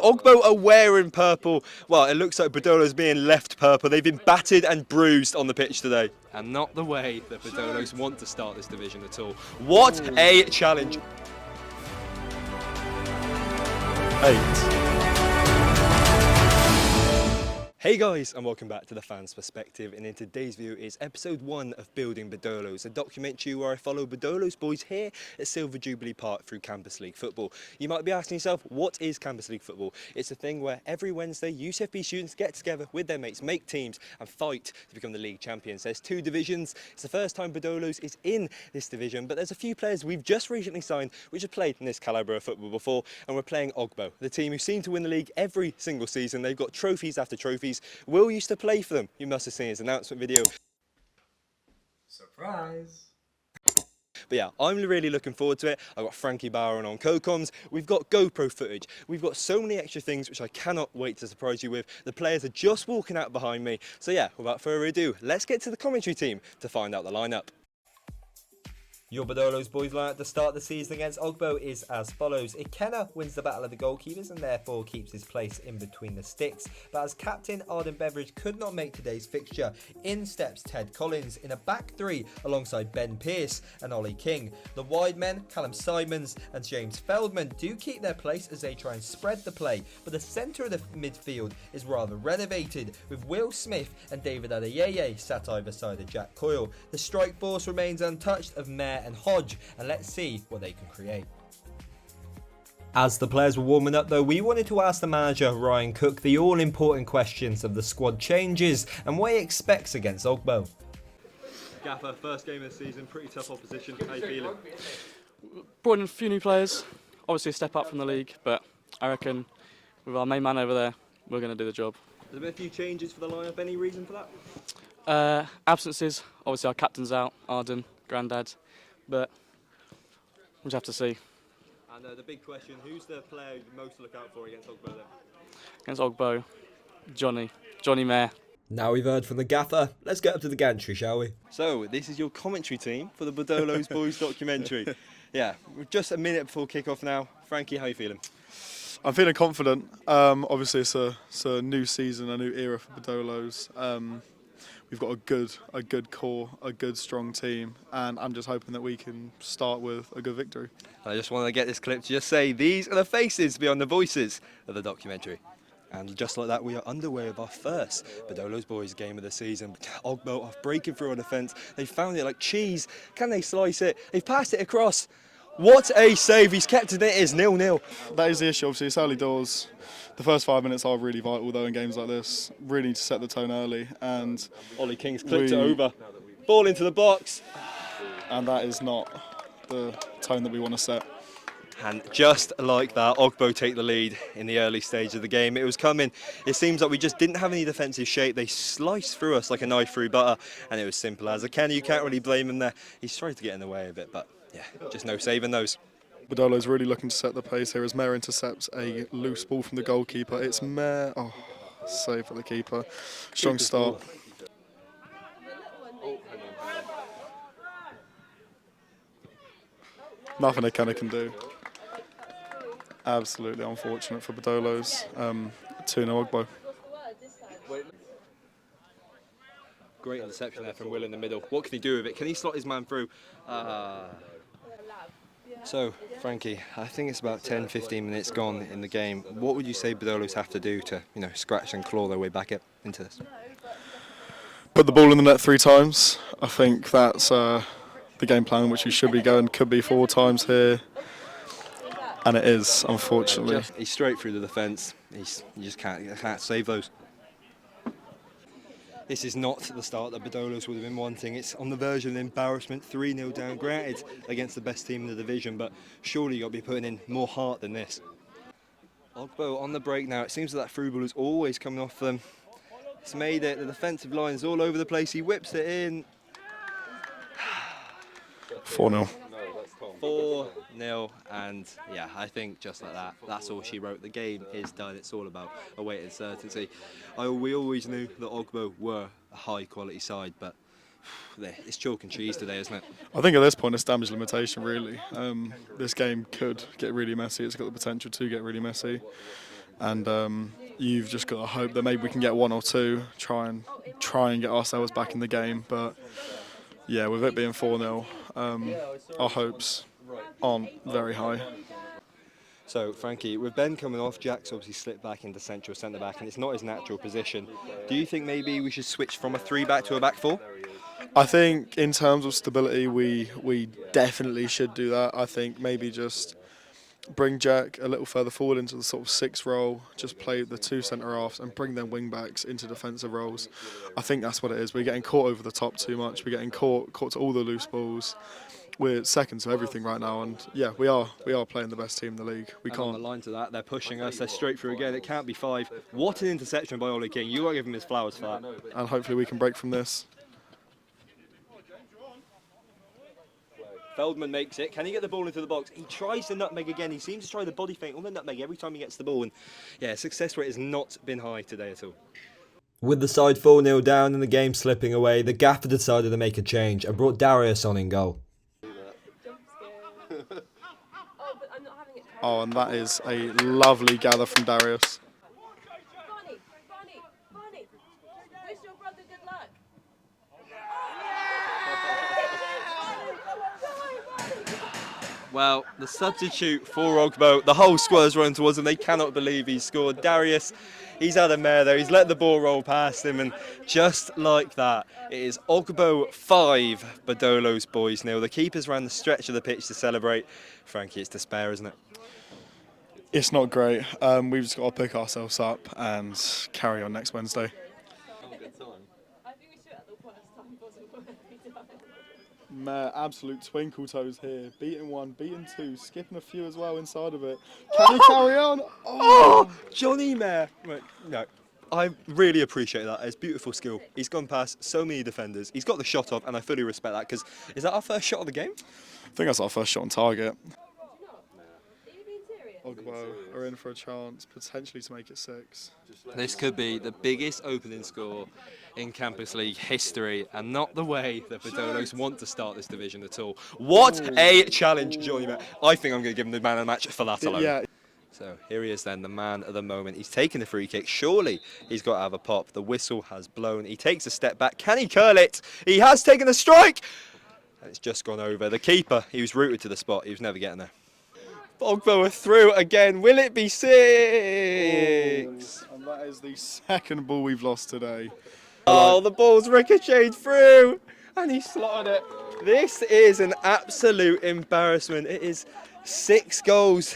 Ogbo are wearing purple. Well, it looks like Badolos being left purple. They've been battered and bruised on the pitch today. And not the way that Badolos want to start this division at all. What a challenge. 8. Hey guys, and welcome back to The Fan's Perspective, and in today's video is episode 1 of Building Badolos, a documentary where I follow Badolos Boys here at Silver Jubilee Park through Campus League football. You might be asking yourself, what is Campus League football? It's a thing where every Wednesday UCFB students get together with their mates, make teams and fight to become the league champions. There's 2 divisions. It's the first time Badolos is in this division, but there's a few players we've just recently signed which have played in this calibre of football before, and we're playing Ogbo, the team who seem to win the league every single season. They've got trophies after trophies. Will used to play for them. You must have seen his announcement video. Surprise! But yeah, I'm really looking forward to it. I've got Frankie Bauer on co-coms. We've got GoPro footage. We've got so many extra things which I cannot wait to surprise you with. The players are just walking out behind me. So yeah, without further ado, let's get to the commentary team to find out the lineup. Your Badolos Boys lineup to start the season against Ogbo is as follows. Ikenna wins the battle of the goalkeepers and therefore keeps his place in between the sticks. But as captain, Arden Beveridge could not make today's fixture. In steps Ted Collins in a back 3 alongside Ben Pearce and Ollie King. The wide men, Callum Simons and James Feldman, do keep their place as they try and spread the play. But the centre of the midfield is rather renovated, with Will Smith and David Adeyeye sat either side of Jack Coyle. The strike force remains untouched of Mayer and Hodge, and let's see what they can create. As the players were warming up though, we wanted to ask the manager Ryan Cook the all-important questions of the squad changes and what he expects against Ogbo. Gaffer, first game of the season, pretty tough opposition. How are you feeling? Brought in a few new players, obviously a step up from the league, but I reckon with our main man over there, we're going to do the job. There's been a few changes for the lineup, any reason for that? Absences, obviously our captain's out, Arden, Grandad, but we'll just have to see. And the big question, who's the player you most look out for against Ogbo then? Against Ogbo, Johnny Mayer. Now we've heard from the gaffer, let's get up to the gantry, shall we? So, this is your commentary team for the Badolos Boys documentary. Yeah, we're just a minute before kick-off now. Frankie, how are you feeling? I'm feeling confident. Obviously, it's a new season, a new era for Badolos. We've got a good core, a good strong team, and I'm just hoping that we can start with a good victory. I just want to get this clip to just say these are the faces beyond the voices of the documentary. And just like that, we are underway with our first Badolos Boys game of the season. Ogbo are breaking through on defence. They found it like cheese. Can they slice it? They've passed it across. What a save. He's kept it. It is 0-0. That is the issue. Obviously, it's early doors. The first 5 minutes are really vital, though, in games like this. Really need to set the tone early. And Ollie King's clipped it over. Ball into the box. And that is not the tone that we want to set. And just like that, Ogbo take the lead in the early stage of the game. It was coming. It seems like we just didn't have any defensive shape. They sliced through us like a knife through butter, and it was simple as. Ikenna, you can't really blame him there. He's tried to get in the way of it, but yeah, just no saving those. Badolos really looking to set the pace here as Mayer intercepts a loose ball from the goalkeeper. It's Mayer. Oh, save for the keeper. Strong start. Nothing Ikenna can do. Absolutely unfortunate for Badolos. 2-0 Ogbo. Great interception there from Will in the middle. What can he do with it? Can he slot his man through? So, Frankie, I think it's about 10-15 minutes gone in the game. What would you say Badolos have to do to, scratch and claw their way back into this? Put the ball in the net 3 times. I think that's the game plan which we should be going. Could be 4 times here. And it is, unfortunately. He's straight through the defence. You just can't save those. This is not the start that Badolos would have been wanting. It's on the verge of an embarrassment, 3-0 down, granted, against the best team in the division, but surely you've got to be putting in more heart than this. Ogbo on the break now. It seems that through ball is always coming off them. It's made it. The defensive line is all over the place. He whips it in. 4-0. 4-0, and yeah, I think just like that, that's all she wrote. The game is done. It's all about awaited certainty. We always knew that Ogbo were a high quality side, but it's chalk and cheese today, isn't it? I think at this point it's damage limitation, really. This game could get really messy. It's got the potential to get really messy. and you've just got to hope that maybe we can get one or two, try and get ourselves back in the game. But yeah, with it being 4-0, our hopes aren't very high. So, Frankie, with Ben coming off, Jack's obviously slipped back into central centre-back, and it's not his natural position. Do you think maybe we should switch from a 3-back to a back 4? I think in terms of stability, we definitely should do that. I think maybe just bring Jack a little further forward into the sort of 6 role, just play the 2 centre-halves and bring them wing-backs into defensive roles. I think that's what it is. We're getting caught over the top too much. We're getting caught to all the loose balls. We're second to everything right now, and yeah, we are playing the best team in the league. We And on the can't. line to that, they're pushing us, they're straight through again, it can't be 5. What an interception by Ollie King, you got to give him his flowers for that. And hopefully we can break from this. Feldman makes it, can he get the ball into the box? He tries the nutmeg again, he seems to try the body feint on the nutmeg every time he gets the ball, and yeah, success rate has not been high today at all. With the side 4-0 down and the game slipping away, the gaffer decided to make a change and brought Darius on in goal. Oh, and that is a lovely gather from Darius. Barney, wish your brother good luck. Well, the substitute for Ogbo, the whole squad's run towards him, they cannot believe he scored. Darius, he's had a mare there, he's let the ball roll past him, and just like that, it is Ogbo 5, Badolos Boys 0. The keepers ran the stretch of the pitch to celebrate. Frankie, it's despair, isn't it? It's not great. We've just got to pick ourselves up and carry on next Wednesday. I think we should at the worst time possible every time. Mate, absolute twinkle toes here. Beating 1, beating 2, skipping a few as well inside of it. Can he carry on? Oh, Johnny Mayer. Right, no, I really appreciate that. It's beautiful skill. He's gone past so many defenders. He's got the shot off, and I fully respect that, because is that our first shot of the game? I think that's our first shot on target. Are you being serious? Ogbo are in for a chance, potentially to make it 6. This could be the biggest opening score in Campus League history, and not the way that Badolos want to start this division at all. What a challenge, Johnny Mayer. I think I'm going to give him the man of the match for that alone. Yeah. So here he is then, the man of the moment. He's taken the free kick. Surely he's got to have a pop. The whistle has blown. He takes a step back. Can he curl it? He has taken a strike! And it's just gone over. The keeper, he was rooted to the spot. He was never getting there. Ogbo are through again. Will it be 6? And that is the second ball we've lost today. Oh, the ball's ricocheted through. And he slotted it. This is an absolute embarrassment. It is 6 goals.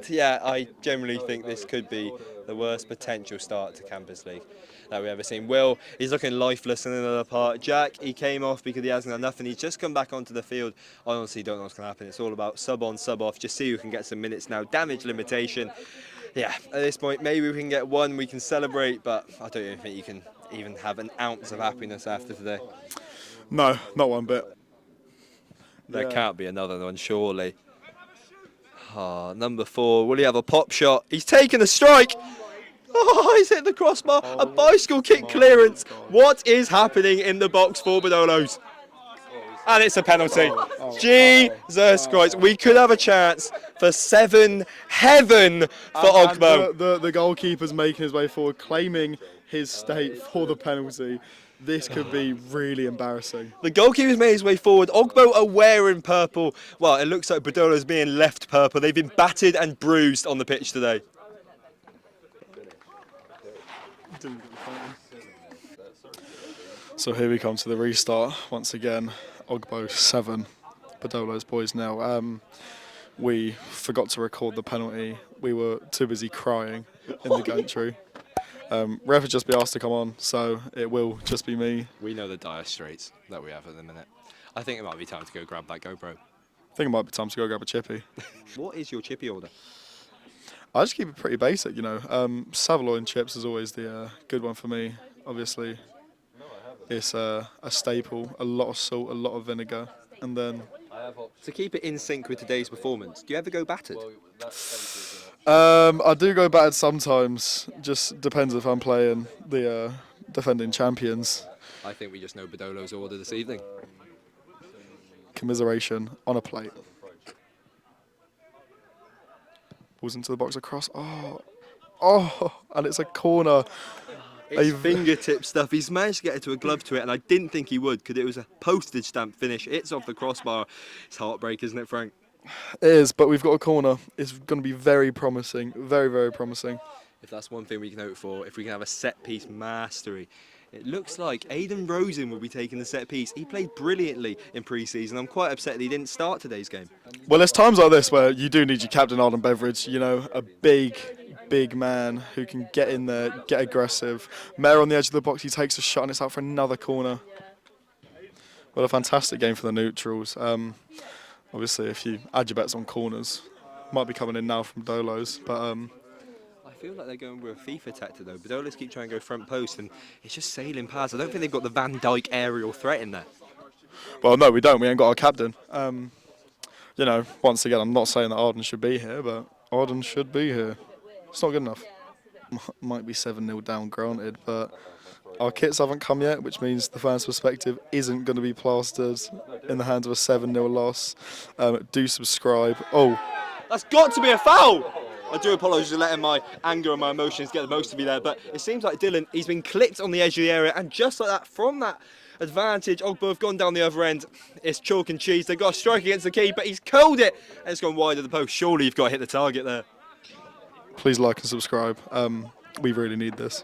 Yeah, I generally think this could be the worst potential start to Campus League that we've ever seen. Will, he's looking lifeless in another part. Jack, he came off because he hasn't done nothing. He's just come back onto the field. I honestly don't know what's going to happen. It's all about sub on, sub off. Just see who can get some minutes now. Damage limitation. Yeah, at this point, maybe we can get one, we can celebrate, but I don't even think you can even have an ounce of happiness after today. No, not one bit. There Yeah. can't be another one, surely. Ah, number 4, will he have a pop shot? He's taken a strike! Oh, he's hit the crossbar, a bicycle kick clearance. What is happening in the box for Badolos? And it's a penalty. Jesus Christ, we could have a chance for 7 heaven for And Ogbo. the goalkeeper's making his way forward, claiming his state for the penalty. This could be really embarrassing. The goalkeeper's made his way forward. Ogbo are wearing purple. Well, it looks like Badolo's being left purple. They've been battered and bruised on the pitch today. So here we come to the restart once again. Ogbo 7, Badolos Boys 0. We forgot to record the penalty. We were too busy crying in the gantry. Ref would just be asked to come on, so it will just be me. We know the dire straits that we have at the minute. I think it might be time to go grab that GoPro. I think it might be time to go grab a chippy. What is your chippy order? I just keep it pretty basic, you know. Saveloy chips is always the good one for me, obviously. It's a staple, a lot of salt, a lot of vinegar, and then... To keep it in sync with today's performance, do you ever go battered? I do go battered sometimes, just depends if I'm playing the defending champions. I think we just know Badolo's order this evening. Commiseration on a plate. Balls into the box across. Oh, Oh, and it's a corner. It's fingertip stuff. He's managed to get it to a glove to it, and I didn't think he would because it was a postage stamp finish. It's off the crossbar. It's heartbreak, isn't it, Frank? It is, but we've got a corner. It's going to be very promising. Very, very promising. If that's one thing we can hope for, if we can have a set-piece mastery. It looks like Aidan Rosen will be taking the set-piece. He played brilliantly in pre-season. I'm quite upset that he didn't start today's game. Well, there's times like this where you do need your captain, Arden Beveridge. You know, a big man who can get in there, get aggressive. Mayor on the edge of the box, he takes a shot and it's out for another corner. Well, a fantastic game for the neutrals. Obviously, if you add your bets on corners, might be coming in now from Badolos, but I feel like they're going with a FIFA tactic though. Badolos keep trying to go front post and it's just sailing past. I don't think they've got the Van Dijk aerial threat in there. well, no, we don't. We ain't got our captain. You know, once again, I'm not saying that Arden should be here, but Arden should be here. It's not good enough. Might be 7-0 down, granted, but our kits haven't come yet, which means the fans' perspective isn't going to be plastered in the hands of a 7-0 loss. Do subscribe. Oh, That's got to be a foul! I do apologise for letting my anger and my emotions get the most of me there, but it seems like Dylan, he's been clipped on the edge of the area, and just like that, from that advantage, Ogbo have gone down the other end. It's chalk and cheese. They've got a strike against the keeper. He's curled it, and it's gone wide of the post. Surely you've got to hit the target there. please like and subscribe. We really need this.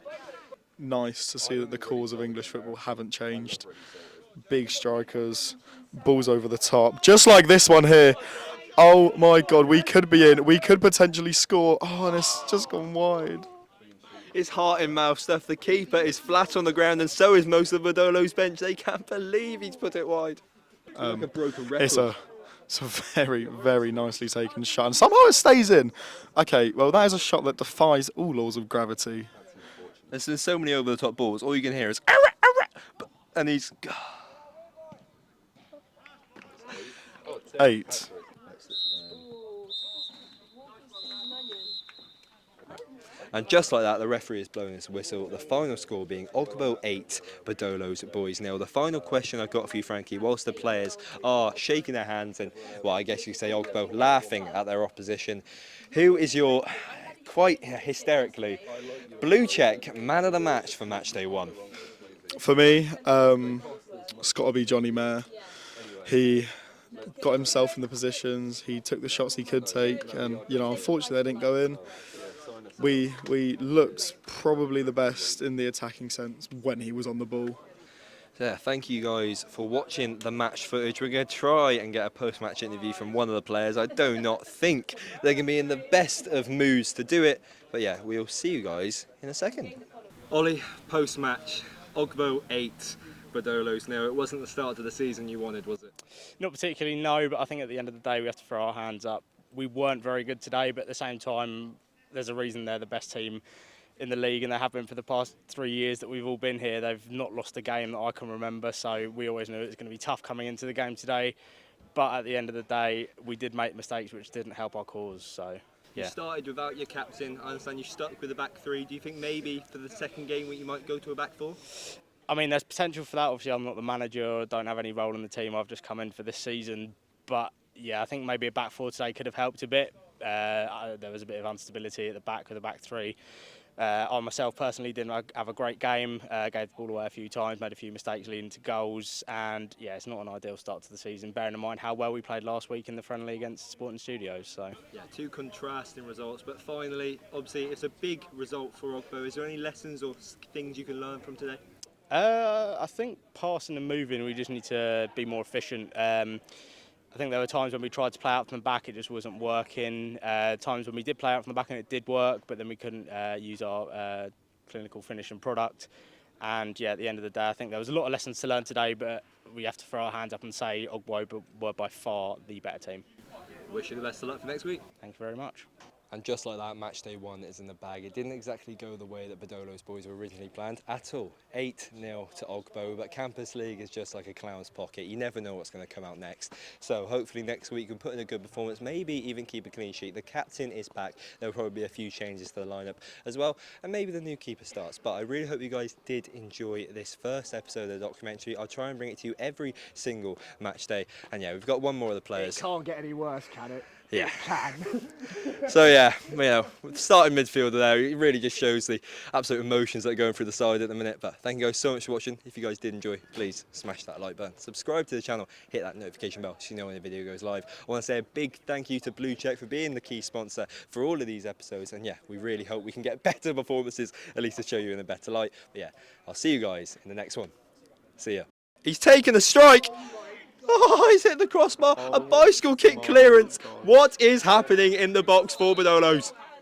Nice to see that the cores of English football haven't changed. Big strikers, balls over the top, just like this one here. Oh my God, we could be in. We could potentially score. Oh, and it's just gone wide. It's heart in mouth stuff. The keeper is flat on the ground, and so is most of Badolos' bench. They can't believe he's put it wide. It's like a broken record. It's a very, very nicely taken shot, and somehow it stays in. Okay, well that is a shot that defies all laws of gravity. There's so many over the top balls. All you can hear is "Arra, arra," and he's. 8. And just like that, the referee is blowing his whistle. The final score being Ogbo 8, Badolos Boys 0. The final question I've got for you, Frankie, whilst the players are shaking their hands and, well, I guess you say Ogbo, laughing at their opposition, who is your, quite hysterically, blue check man of the match for match day 1? For me, it's got to be Johnny Mayer. He got himself in the positions. He took the shots he could take, and you know, unfortunately, they didn't go in. We looked probably the best in the attacking sense when he was on the ball. Yeah, thank you guys for watching the match footage. We're going to try and get a post-match interview from one of the players. I do not think they're going to be in the best of moods to do it. But yeah, we'll see you guys in a second. Ollie, post-match, Ogbo 8, Badolos 0. It wasn't the start of the season you wanted, was it? Not particularly, no, but I think at the end of the day we have to throw our hands up. We weren't very good today, but at the same time, there's a reason they're the best team in the league, and they have been for the past 3 years that we've all been here. They've not lost a game that I can remember, so we always knew it was going to be tough coming into the game today. But at the end of the day, we did make mistakes which didn't help our cause, so yeah. You started without your captain. I understand you stuck with a back 3. Do you think maybe for the second game week you might go to a back 4? I mean, there's potential for that. Obviously, I'm not the manager, don't have any role in the team. I've just come in for this season. But yeah, I think maybe a back 4 today could have helped a bit. There was a bit of instability at the back with the back 3. I myself personally didn't have a great game, gave the ball away a few times, made a few mistakes leading to goals, and yeah, it's not an ideal start to the season, bearing in mind how well we played last week in the friendly against Sporting Studios. So yeah, 2 contrasting results, but finally, obviously, it's a big result for Ogbo. Is there any lessons or things you can learn from today? I think passing and moving, we just need to be more efficient. I think there were times when we tried to play out from the back, it just wasn't working. Times when we did play out from the back and it did work, but then we couldn't use our clinical finishing product. And yeah, at the end of the day, I think there was a lot of lessons to learn today, but we have to throw our hands up and say Ogbo were by far the better team. Wish you the best of luck for next week. Thank you very much. And just like that, match day 1 is in the bag. It didn't exactly go the way that Badolos Boys were originally planned at all. 8-0 to Ogbo, but Campus League is just like a clown's pocket. You never know what's going to come out next. So hopefully next week we can put in a good performance, maybe even keep a clean sheet. The captain is back. There'll probably be a few changes to the lineup as well, and maybe the new keeper starts. But I really hope you guys did enjoy this first episode of the documentary. I'll try and bring it to you every single match day. And yeah, we've got one more of the players. It can't get any worse, can it? Yeah. So yeah, you know, starting midfielder there, it really just shows the absolute emotions that are going through the side at the minute. But thank you guys so much for watching. If you guys did enjoy, please smash that like button, subscribe to the channel, hit that notification bell so you know when the video goes live. I want to say a big thank you to Blue Check for being the key sponsor for all of these episodes. And yeah, we really hope we can get better performances, at least to show you in a better light. But yeah, I'll see you guys in the next one. See ya. He's taken a strike. Oh, he's hit the crossbar. A bicycle kick clearance. What is happening in the box for Badolos?